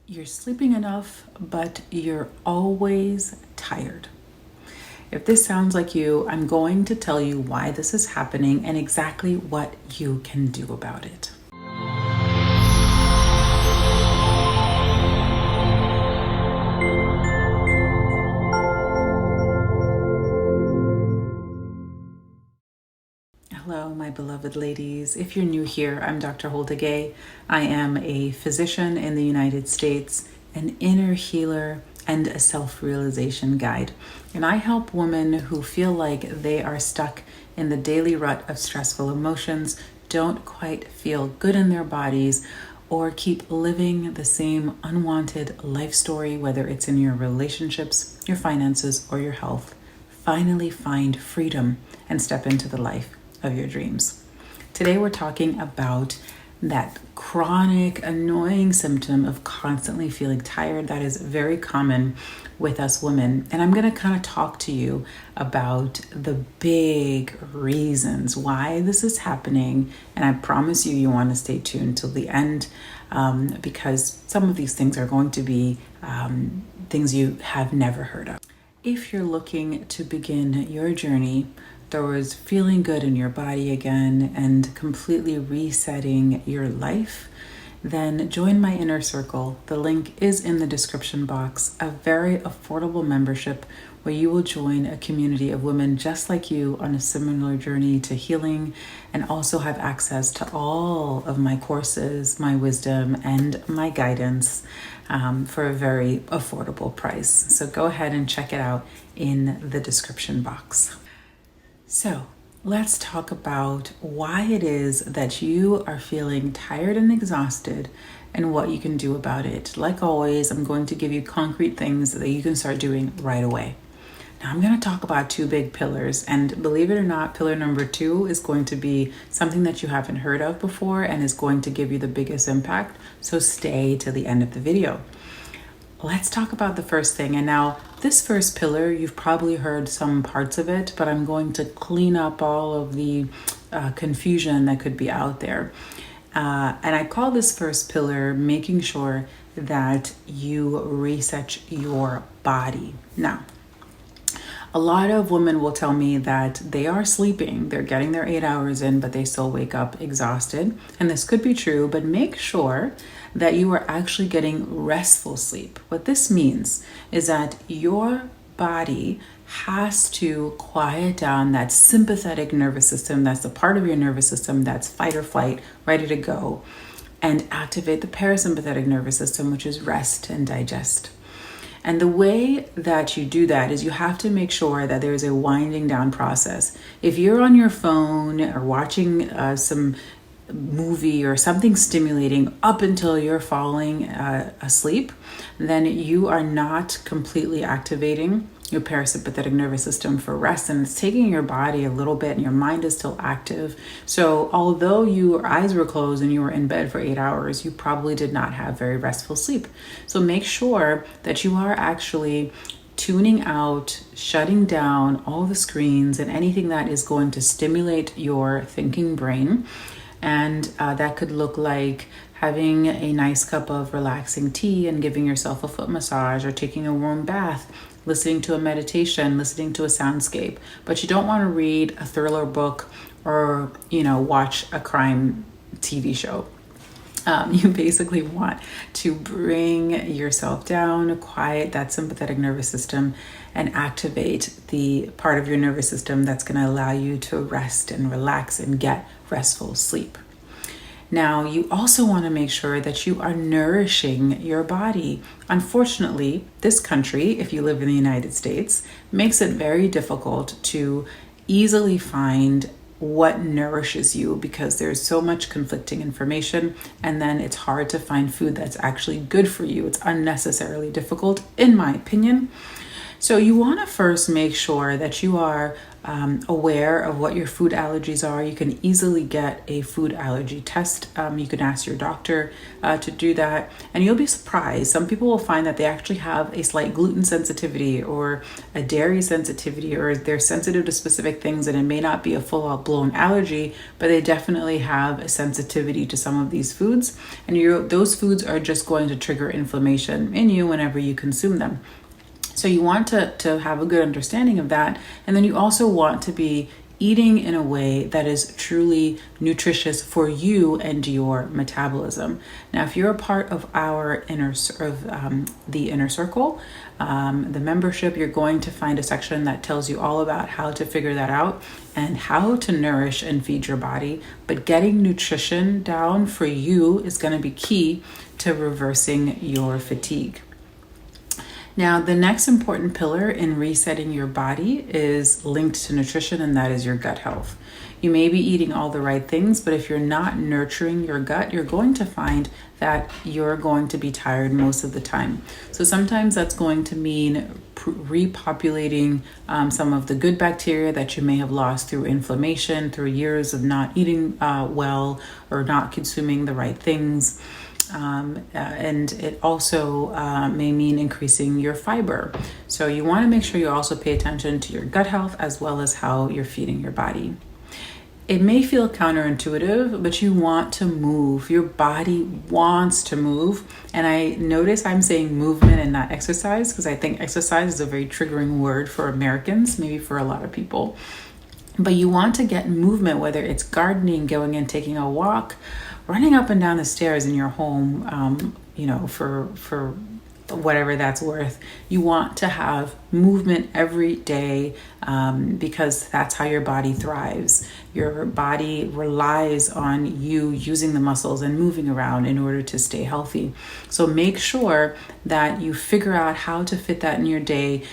You're sleeping enough, but you're always tired. If this sounds like you, I'm going to tell you why this is happening and exactly what you can do about it. Hello, my beloved ladies. If you're new here, I'm Dr. Holda Gueye. I am a physician in the United States, an inner healer, and a self-realization guide. And I help women who feel like they are stuck in the daily rut of stressful emotions, don't quite feel good in their bodies, or keep living the same unwanted life story, whether it's in your relationships, your finances, or your health. Finally find freedom and step into the life of your dreams. Today we're talking about that chronic, annoying symptom of constantly feeling tired that is very common with us women. And I'm going to kind of talk to you about the big reasons why this is happening. And I promise you want to stay tuned till the end because some of these things are going to be things you have never heard of. If you're looking to begin your journey towards feeling good in your body again and completely resetting your life, then join my inner circle. The link is in the description box, a very affordable membership where you will join a community of women just like you on a similar journey to healing and also have access to all of my courses, my wisdom, and my guidance for a very affordable price. So go ahead and check it out in the description box. So let's talk about why it is that you are feeling tired and exhausted and what you can do about it. Like always, I'm going to give you concrete things that you can start doing right away. Now I'm going to talk about two big pillars, and believe it or not, pillar number 2 is going to be something that you haven't heard of before and is going to give you the biggest impact. So stay to the end of the video. Let's talk about the first thing. And now this first pillar, you've probably heard some parts of it, but I'm going to clean up all of the confusion that could be out there. And I call this first pillar making sure that you reset your body. Now, a lot of women will tell me that they are sleeping, they're getting their 8 hours in, but they still wake up exhausted. And this could be true, but make sure that you are actually getting restful sleep. What this means is that your body has to quiet down that sympathetic nervous system. That's the part of your nervous system that's fight or flight, ready to go, and activate the parasympathetic nervous system, which is rest and digest. And the way that you do that is you have to make sure that there's a winding down process. If you're on your phone or watching some movie or something stimulating up until you're falling asleep, then you are not completely activating your parasympathetic nervous system for rest, and it's taking your body a little bit and your mind is still active. So although your eyes were closed and you were in bed for 8 hours, you probably did not have very restful sleep. So make sure that you are actually tuning out, shutting down all the screens and anything that is going to stimulate your thinking brain. And that could look like having a nice cup of relaxing tea and giving yourself a foot massage, or taking a warm bath, listening to a meditation, listening to a soundscape. But you don't want to read a thriller book or, watch a crime TV show. You basically want to bring yourself down, quiet that sympathetic nervous system, and activate the part of your nervous system that's going to allow you to rest and relax and get restful sleep. Now, you also want to make sure that you are nourishing your body. Unfortunately, this country, if you live in the United States, makes it very difficult to easily find what nourishes you because there's so much conflicting information, and then it's hard to find food that's actually good for you. It's unnecessarily difficult, in my opinion. So you want to first make sure that you are aware of what your food allergies are. You can easily get a food allergy test. You can ask your doctor to do that, and you'll be surprised. Some people will find that they actually have a slight gluten sensitivity or a dairy sensitivity, or they're sensitive to specific things, and it may not be a full-out blown allergy, but they definitely have a sensitivity to some of these foods, and those foods are just going to trigger inflammation in you whenever you consume them. So you want to have a good understanding of that. And then you also want to be eating in a way that is truly nutritious for you and your metabolism. Now, if you're a part of our the inner circle, the membership, you're going to find a section that tells you all about how to figure that out and how to nourish and feed your body. But getting nutrition down for you is going to be key to reversing your fatigue. Now, the next important pillar in resetting your body is linked to nutrition, and that is your gut health. You may be eating all the right things, but if you're not nurturing your gut, you're going to find that you're going to be tired most of the time. So sometimes that's going to mean repopulating some of the good bacteria that you may have lost through inflammation, through years of not eating well or not consuming the right things. And it also may mean increasing your fiber. So you want to make sure you also pay attention to your gut health as well as how you're feeding your body. It may feel counterintuitive, but you want to move. Your body wants to move. And I notice I'm saying movement and not exercise, because I think exercise is a very triggering word for Americans, maybe for a lot of people. But you want to get movement, whether it's gardening, going and taking a walk, running up and down the stairs in your home, for whatever that's worth. You want to have movement every day because that's how your body thrives. Your body relies on you using the muscles and moving around in order to stay healthy. So make sure that you figure out how to fit that in your day.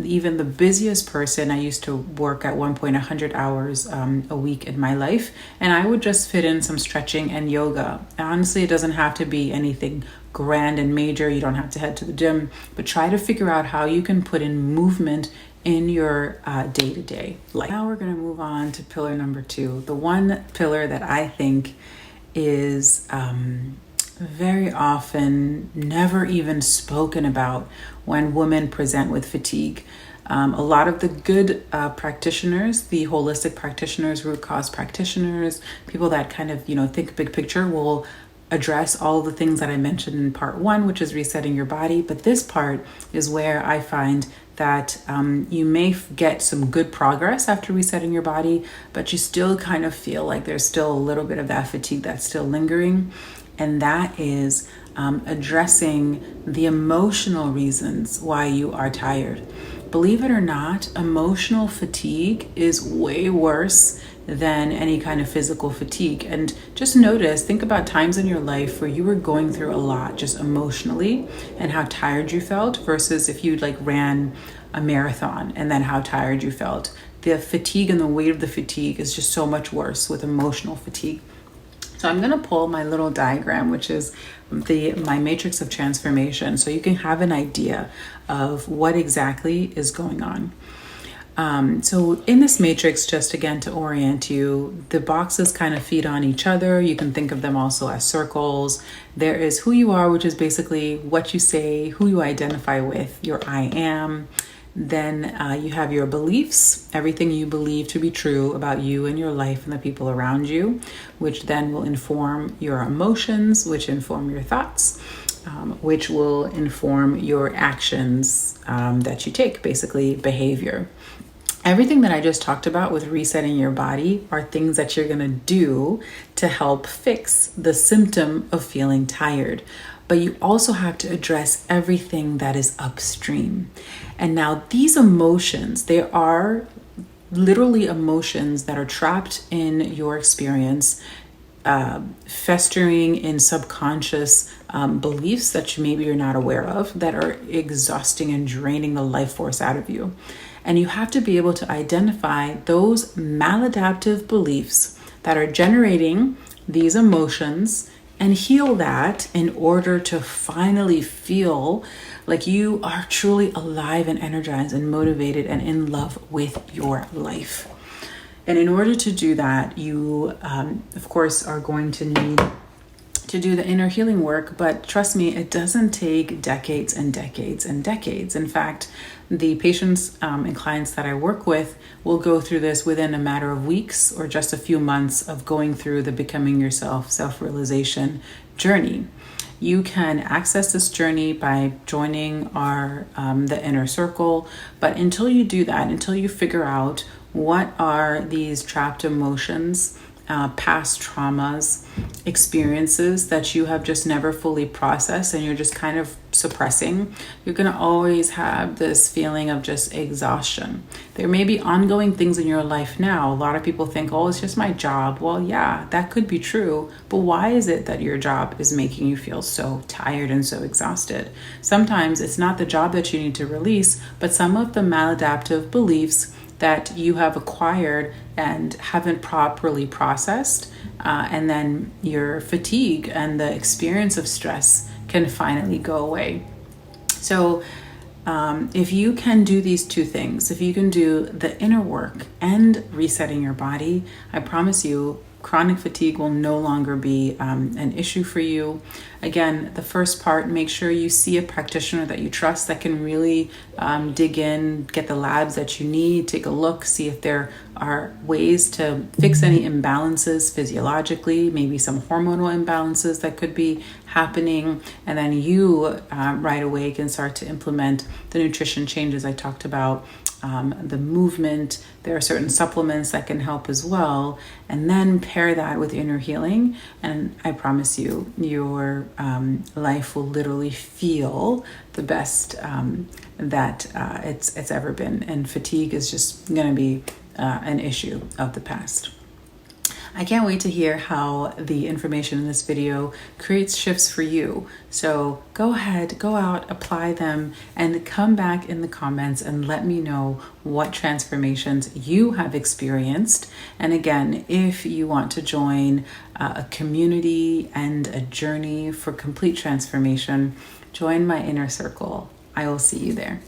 Even the busiest person, I used to work at one point 100 hours a week in my life, and I would just fit in some stretching and yoga. Honestly, it doesn't have to be anything grand and major. You don't have to head to the gym, but try to figure out how you can put in movement in your day-to-day life. Now we're going to move on to pillar number 2, the one pillar that I think is very often never even spoken about when women present with fatigue. A lot of the good practitioners, the holistic practitioners, root cause practitioners, people that kind of, think big picture, will address all the things that I mentioned in part 1, which is resetting your body. But this part is where I find that you may get some good progress after resetting your body, but you still kind of feel like there's still a little bit of that fatigue that's still lingering. And that is addressing the emotional reasons why you are tired. Believe it or not, emotional fatigue is way worse than any kind of physical fatigue. And just think about times in your life where you were going through a lot just emotionally and how tired you felt versus if you ran a marathon and then how tired you felt. The fatigue and the weight of the fatigue is just so much worse with emotional fatigue. So I'm going to pull my little diagram, which is my matrix of transformation, so you can have an idea of what exactly is going on. So in this matrix, just again to orient you, the boxes kind of feed on each other. You can think of them also as circles. There is who you are, which is basically what you say, who you identify with, your I am. Then you have your beliefs, everything you believe to be true about you and your life and the people around you, which then will inform your emotions, which inform your thoughts, which will inform your actions that you take, basically behavior. Everything that I just talked about with resetting your body are things that you're going to do to help fix the symptom of feeling tired. But you also have to address everything that is upstream. And now these emotions, they are literally emotions that are trapped in your experience, festering in subconscious beliefs that maybe you're not aware of, that are exhausting and draining the life force out of you. And you have to be able to identify those maladaptive beliefs that are generating these emotions and heal that in order to finally feel like you are truly alive and energized and motivated and in love with your life. And in order to do that, you, of course, are going to need to do the inner healing work. But trust me, it doesn't take decades and decades and decades. In fact, the patients and clients that I work with will go through this within a matter of weeks or just a few months of going through the Becoming Yourself self-realization journey. You can access this journey by joining our the inner circle. But until you do that, until you figure out what are these trapped emotions, past traumas, experiences that you have just never fully processed and you're just kind of suppressing, you're going to always have this feeling of just exhaustion. There may be ongoing things in your life now. A lot of people think, oh, it's just my job. Well, yeah, that could be true. But why is it that your job is making you feel so tired and so exhausted? Sometimes it's not the job that you need to release, but some of the maladaptive beliefs that you have acquired and haven't properly processed, and then your fatigue and the experience of stress can finally go away. So if you can do these two things, if you can do the inner work and resetting your body, I promise you chronic fatigue will no longer be an issue for you. Again, the first part, make sure you see a practitioner that you trust that can really dig in, get the labs that you need, take a look, see if there are ways to fix any imbalances physiologically, maybe some hormonal imbalances that could be happening. And then you right away can start to implement the nutrition changes I talked about, the movement. There are certain supplements that can help as well. And then pair that with inner healing. And I promise you, your life will literally feel the best that it's ever been. And fatigue is just going to be an issue of the past. I can't wait to hear how the information in this video creates shifts for you. So go ahead, go out, apply them, and come back in the comments and let me know what transformations you have experienced. And again, if you want to join a community and a journey for complete transformation, join my inner circle. I will see you there.